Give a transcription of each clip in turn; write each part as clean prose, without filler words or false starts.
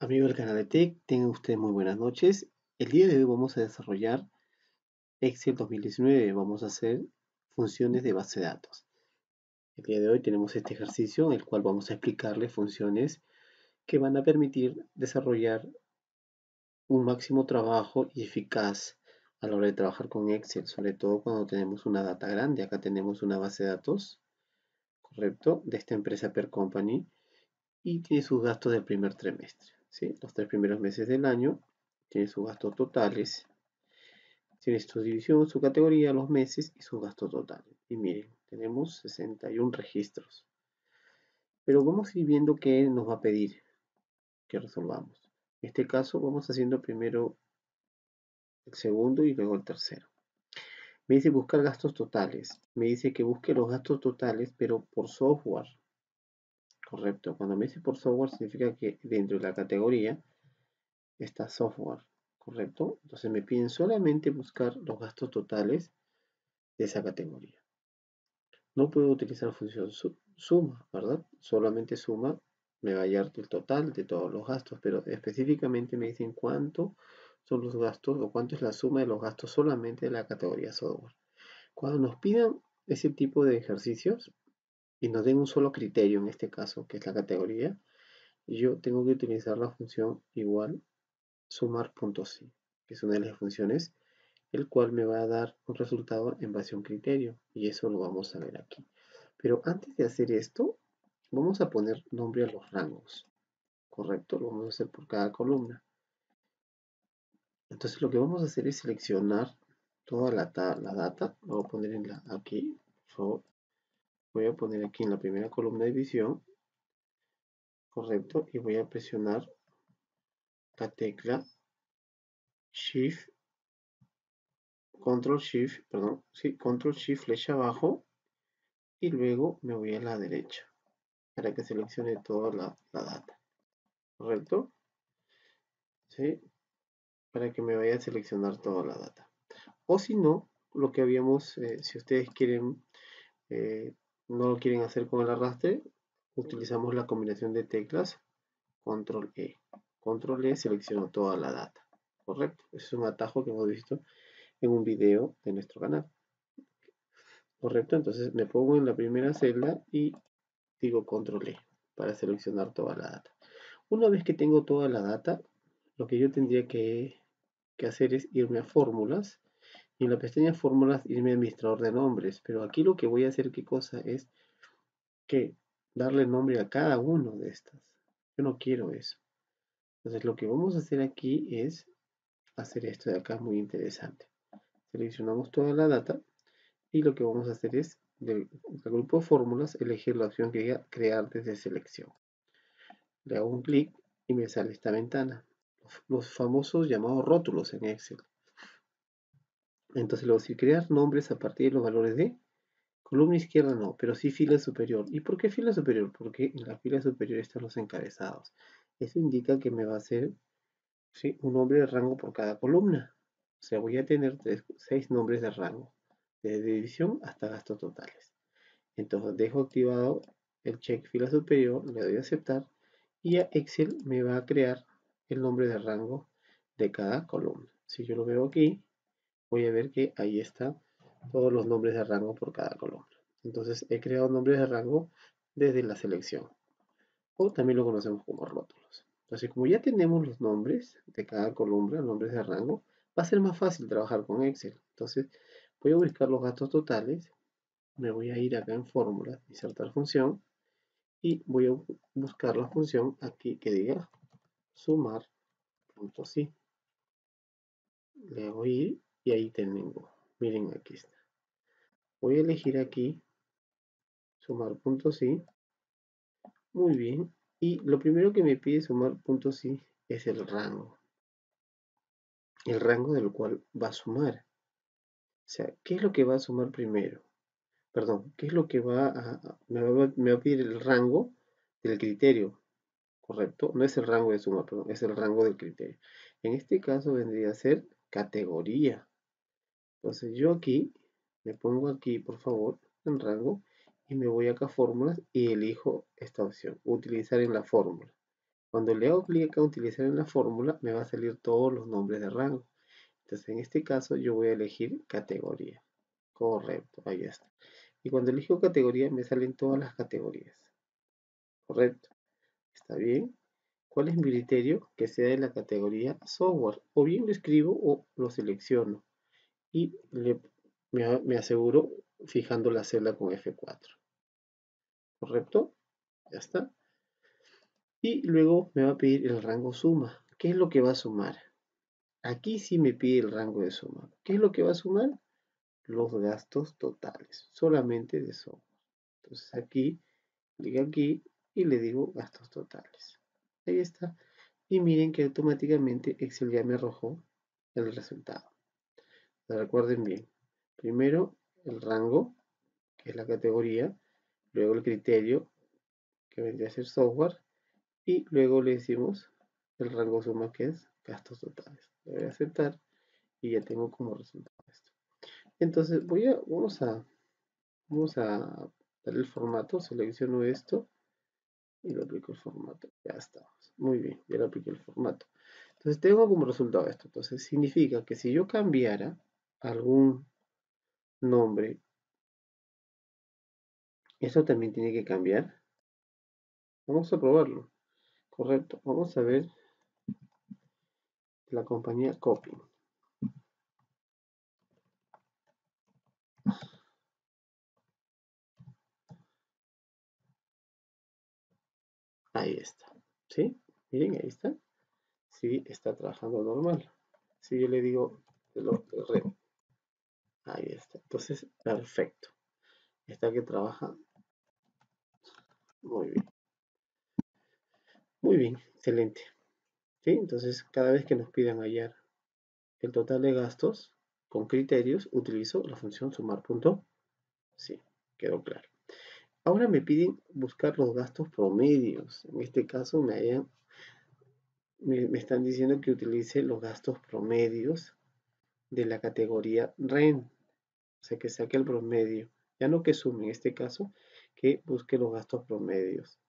Amigo del canal de Tech, tengan ustedes muy buenas noches. El día de hoy vamos a desarrollar Excel 2019. Vamos a hacer funciones de base de datos. El día de hoy tenemos este ejercicio en el cual vamos a explicarle funciones que van a permitir desarrollar un máximo trabajo y eficaz a la hora de trabajar con Excel, sobre todo cuando tenemos una data grande. Acá tenemos una base de datos, correcto, de esta empresa Per Company y tiene sus gastos del primer trimestre, ¿sí? Los 3 primeros meses del año tiene sus gastos totales, tiene su división, su categoría, los meses y sus gastos totales. Y miren, tenemos 61 registros. Pero vamos a ir viendo qué nos va a pedir que resolvamos. En este caso vamos haciendo primero el segundo y luego el tercero. Me dice buscar gastos totales. Me dice que busque los gastos totales, pero por software. Correcto. Cuando me dice por software significa que dentro de la categoría está software, ¿correcto? Entonces me piden solamente buscar los gastos totales de esa categoría. No puedo utilizar función suma, ¿verdad? Solamente suma me va a hallar el total de todos los gastos, pero específicamente me dicen cuánto son los gastos o cuánto es la suma de los gastos solamente de la categoría software. Cuando nos pidan ese tipo de ejercicios y nos den un solo criterio, en este caso, que es la categoría, yo tengo que utilizar la función igual sumar.si, que es una de las funciones, el cual me va a dar un resultado en base a un criterio, y eso lo vamos a ver aquí. Pero antes de hacer esto, vamos a poner nombre a los rangos, ¿correcto? Lo vamos a hacer por cada columna. Entonces lo que vamos a hacer es seleccionar toda la data, lo voy a poner aquí, por favor. Voy a poner aquí en la primera columna de visión, correcto, y voy a presionar la tecla Shift Control Shift, perdón, sí, Control Shift flecha abajo y luego me voy a la derecha para que seleccione toda la data, ¿correcto? ¿Sí? Para que me vaya a seleccionar toda la data. O si no, lo que habíamos, si ustedes quieren, no lo quieren hacer con el arrastre, utilizamos la combinación de teclas Control E. Control E selecciono toda la data, ¿correcto? Ese es un atajo que hemos visto en un video de nuestro canal. Correcto, entonces me pongo en la primera celda y digo control E para seleccionar toda la data. Una vez que tengo toda la data, lo que yo tendría que hacer es irme a fórmulas y en la pestaña fórmulas irme a administrador de nombres. Pero aquí lo que voy a hacer, ¿qué cosa? Es que darle nombre a cada uno de estas. Yo no quiero eso. Entonces lo que vamos a hacer aquí es hacer esto de acá, muy interesante. Seleccionamos toda la data y lo que vamos a hacer es del grupo fórmulas elegir la opción que diga crear desde selección. Le hago un clic y me sale esta ventana, los famosos llamados rótulos en Excel. Entonces le voy a decir crear nombres a partir de los valores de columna izquierda, no, pero sí fila superior. ¿Y por qué fila superior? Porque en la fila superior están los encabezados. Eso indica que me va a hacer, ¿sí?, un nombre de rango por cada columna. O sea, voy a tener 6 nombres de rango, desde división hasta gastos totales. Entonces dejo activado el check fila superior, le doy a aceptar y a Excel me va a crear el nombre de rango de cada columna. Si yo lo veo aquí, voy a ver que ahí están todos los nombres de rango por cada columna. Entonces he creado nombres de rango desde la selección, o también lo conocemos como rótulos. Entonces, como ya tenemos los nombres de cada columna, nombres de rango, va a ser más fácil trabajar con Excel. Entonces, voy a buscar los gastos totales, me voy a ir acá en fórmula, insertar función, y voy a buscar la función aquí que diga sumar.si. Le hago ir y ahí tengo. Miren, aquí está. Voy a elegir aquí sumar.si. Muy bien. Y lo primero que me pide sumar.si es el rango. El rango del cual va a sumar. O sea, ¿qué es lo que va a sumar primero? Perdón, ¿qué es lo que me va a pedir el rango del criterio? ¿Correcto? No es el rango de suma, perdón, es el rango del criterio. En este caso vendría a ser categoría. Entonces yo aquí, me pongo aquí, por favor, en rango, y me voy acá a fórmulas y elijo esta opción, utilizar en la fórmula. Cuando le hago clic acá a utilizar en la fórmula, me va a salir todos los nombres de rango. Entonces, en este caso, yo voy a elegir categoría. Correcto, ahí está. Y cuando elijo categoría, me salen todas las categorías. Correcto, está bien. ¿Cuál es mi criterio? Que sea de la categoría software. O bien lo escribo o lo selecciono. Y me aseguro fijando la celda con F4. ¿Correcto? Ya está. Y luego me va a pedir el rango suma. ¿Qué es lo que va a sumar? Aquí sí me pide el rango de suma. ¿Qué es lo que va a sumar? Los gastos totales, solamente de software. Entonces aquí, clic aquí y le digo gastos totales. Ahí está. Y miren que automáticamente Excel ya me arrojó el resultado. Recuerden bien. Primero el rango, que es la categoría. Luego el criterio, que vendría a ser software. Y luego le decimos el rango suma, que es gastos totales. Le voy a aceptar y ya tengo como resultado esto. Entonces vamos a dar el formato, selecciono esto y lo aplico el formato. Ya estamos. Muy bien, ya lo apliqué el formato. Entonces tengo como resultado esto. Entonces significa que si yo cambiara algún nombre, eso también tiene que cambiar. Vamos a probarlo. Correcto. Vamos a ver la compañía Copy. Ahí está. ¿Sí? Miren, ahí está. Sí, está trabajando normal. Si yo le digo ahí está. Entonces, perfecto. Está que trabaja muy bien. Muy bien, excelente. ¿Sí? Entonces, cada vez que nos pidan hallar el total de gastos con criterios, utilizo la función sumar punto. Sí, quedó claro. Ahora me piden buscar los gastos promedios. En este caso me están diciendo que utilice los gastos promedios de la categoría REN. O sea, que saque el promedio. Ya no que sume, en este caso, que busque los gastos promedios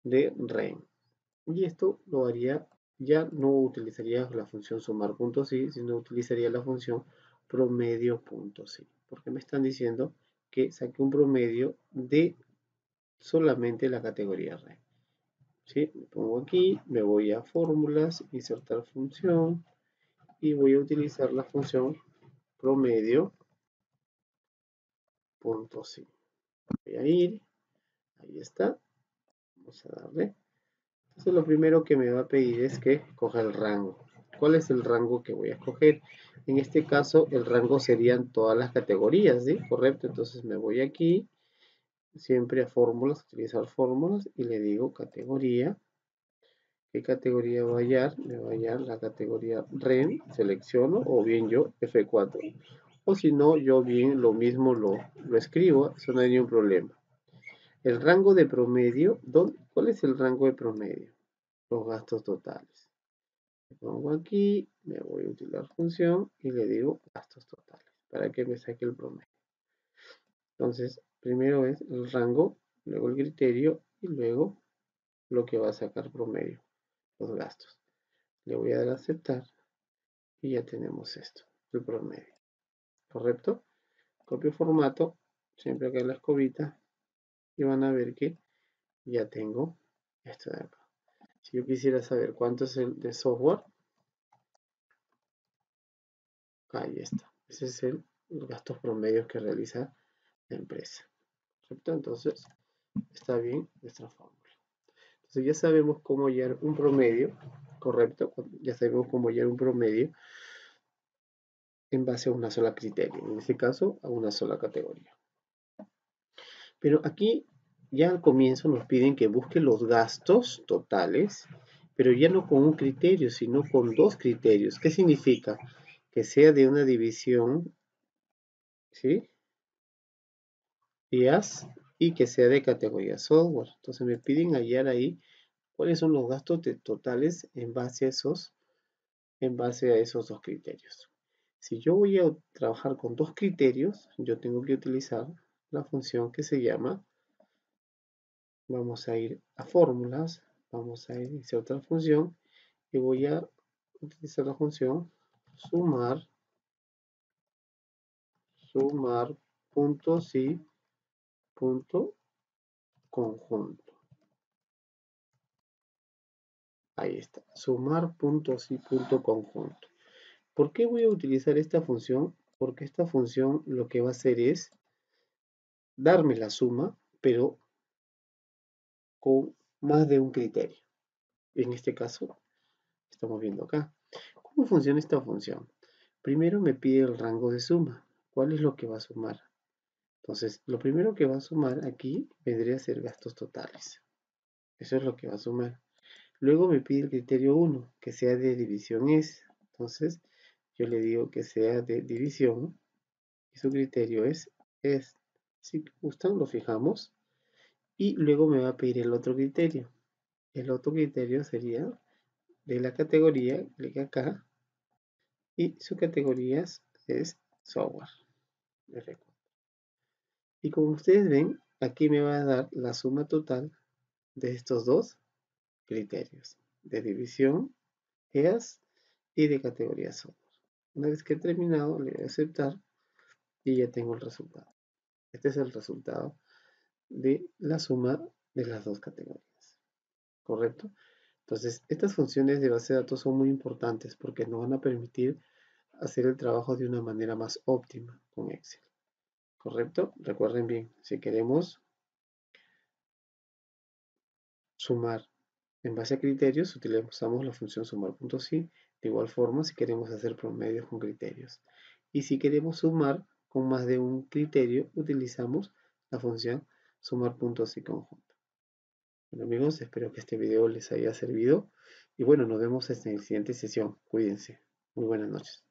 de REN. Y esto lo haría, ya no utilizaría la función sumar.si, sino utilizaría la función promedio.si, porque me están diciendo que saque un promedio de solamente la categoría REN. ¿Sí? Me pongo aquí, me voy a fórmulas, insertar función, y voy a utilizar la función promedio.si. Voy a ir, ahí está, vamos a darle. Entonces lo primero que me va a pedir es que coja el rango. ¿Cuál es el rango que voy a escoger? En este caso el rango serían todas las categorías, ¿sí? Correcto, entonces me voy aquí, siempre a fórmulas, utilizar fórmulas y le digo categoría. ¿Qué categoría va a hallar? Me va a hallar la categoría REN, selecciono, o bien yo F4. O si no, yo bien lo mismo lo escribo, eso no hay ningún problema. El rango de promedio, ¿cuál es el rango de promedio? Los gastos totales. Le pongo aquí, me voy a utilizar función y le digo gastos totales para que me saque el promedio. Entonces, primero es el rango, luego el criterio y luego lo que va a sacar promedio, los gastos. Le voy a dar a aceptar y ya tenemos esto, el promedio. ¿Correcto? Copio formato, siempre acá en la escobita y van a ver que ya tengo esto de acá. Si yo quisiera saber cuánto es el de software, ahí está. Ese es los gastos promedios que realiza la empresa. ¿Correcto? Entonces, está bien nuestra fórmula. Entonces, ya sabemos cómo hallar un promedio, ¿correcto? Ya sabemos cómo hallar un promedio en base a una sola criterio, en este caso, a una sola categoría. Pero aquí, ya al comienzo nos piden que busque los gastos totales, pero ya no con un criterio, sino con dos criterios. ¿Qué significa? Que sea de una división, ¿sí? Y que sea de categoría software. Entonces me piden hallar ahí cuáles son los gastos totales en base a esos dos criterios. Si yo voy a trabajar con dos criterios, yo tengo que utilizar la función que se llama, vamos a ir a fórmulas, Vamos a iniciar otra función y voy a utilizar la función sumar punto sí punto conjunto. Ahí está, sumar punto sí punto conjunto. ¿Por qué voy a utilizar esta función? Porque esta función lo que va a hacer es darme la suma, pero con más de un criterio. En este caso, estamos viendo acá. ¿Cómo funciona esta función? Primero me pide el rango de suma. ¿Cuál es lo que va a sumar? Entonces, lo primero que va a sumar aquí vendría a ser gastos totales. Eso es lo que va a sumar. Luego me pide el criterio 1, que sea de división es. Entonces, yo le digo que sea de división y su criterio es. Si gustan, lo fijamos. Y luego me va a pedir el otro criterio. El otro criterio sería de la categoría, clic acá, y su categoría es software. Perfecto. Y como ustedes ven, aquí me va a dar la suma total de estos dos criterios, de división, EAS y de categoría software. Una vez que he terminado, le voy a aceptar y ya tengo el resultado. Este es el resultado de la suma de las dos categorías. ¿Correcto? Entonces, estas funciones de base de datos son muy importantes porque nos van a permitir hacer el trabajo de una manera más óptima con Excel. ¿Correcto? Recuerden bien, si queremos sumar en base a criterios, utilizamos la función sumar.si. De igual forma, si queremos hacer promedios con criterios. Y si queremos sumar con más de un criterio, utilizamos la función sumar.si conjunto. Bueno amigos, espero que este video les haya servido. Y bueno, nos vemos en la siguiente sesión. Cuídense. Muy buenas noches.